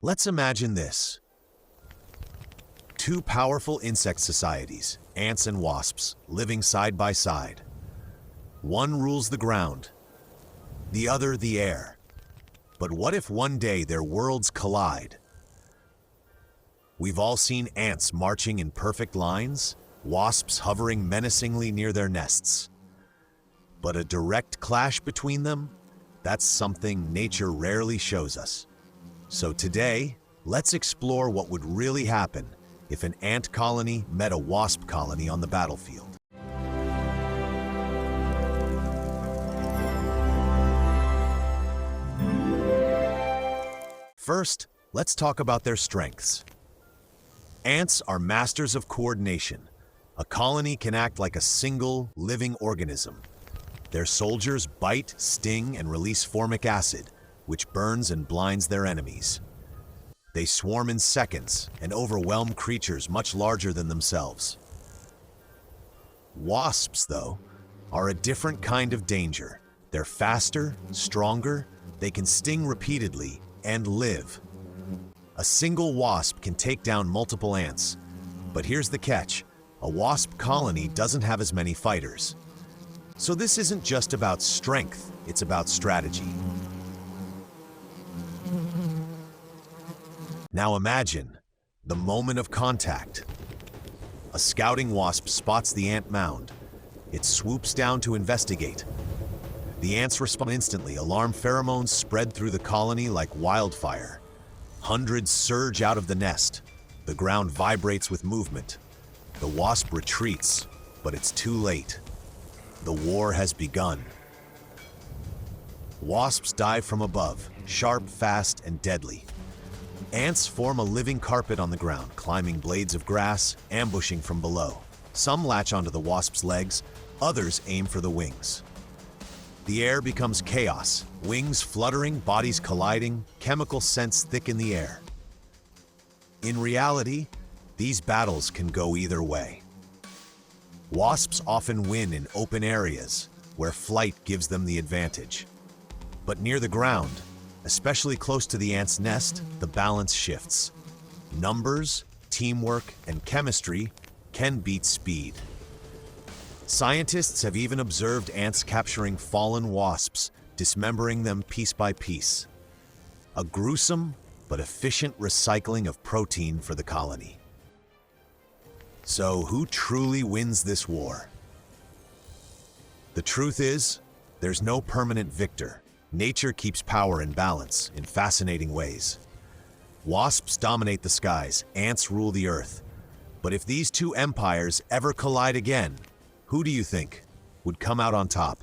Let's imagine this. Two powerful insect societies, ants and wasps, living side by side. One rules the ground, the other the air. But what if one day their worlds collide? We've all seen ants marching in perfect lines, wasps hovering menacingly near their nests. But a direct clash between them? That's something nature rarely shows us. So today, let's explore what would really happen if an ant colony met a wasp colony on the battlefield. First, let's talk about their strengths. Ants are masters of coordination. A colony can act like a single, living organism. Their soldiers bite, sting, and release formic acid, which burns and blinds their enemies. They swarm in seconds and overwhelm creatures much larger than themselves. Wasps, though, are a different kind of danger. They're faster, stronger, they can sting repeatedly, and live. A single wasp can take down multiple ants. But here's the catch. A wasp colony doesn't have as many fighters. So this isn't just about strength, it's about strategy. Now imagine the moment of contact. A scouting wasp spots the ant mound. It swoops down to investigate. The ants respond instantly. Alarm pheromones spread through the colony like wildfire. Hundreds surge out of the nest. The ground vibrates with movement. The wasp retreats, but it's too late. The war has begun. Wasps dive from above, sharp, fast, and deadly. Ants form a living carpet on the ground, climbing blades of grass, ambushing from below. Some latch onto the wasp's legs, others aim for the wings. The air becomes chaos, wings fluttering, bodies colliding, chemical scents thicken the air. In reality, these battles can go either way. Wasps often win in open areas, where flight gives them the advantage. But near the ground, especially close to the ant's nest, the balance shifts. Numbers, teamwork, and chemistry can beat speed. Scientists have even observed ants capturing fallen wasps, dismembering them piece by piece. A gruesome but efficient recycling of protein for the colony. So who truly wins this war? The truth is, there's no permanent victor. Nature keeps power in balance in fascinating ways. Wasps dominate the skies, ants rule the earth. But if these two empires ever collide again, who do you think would come out on top?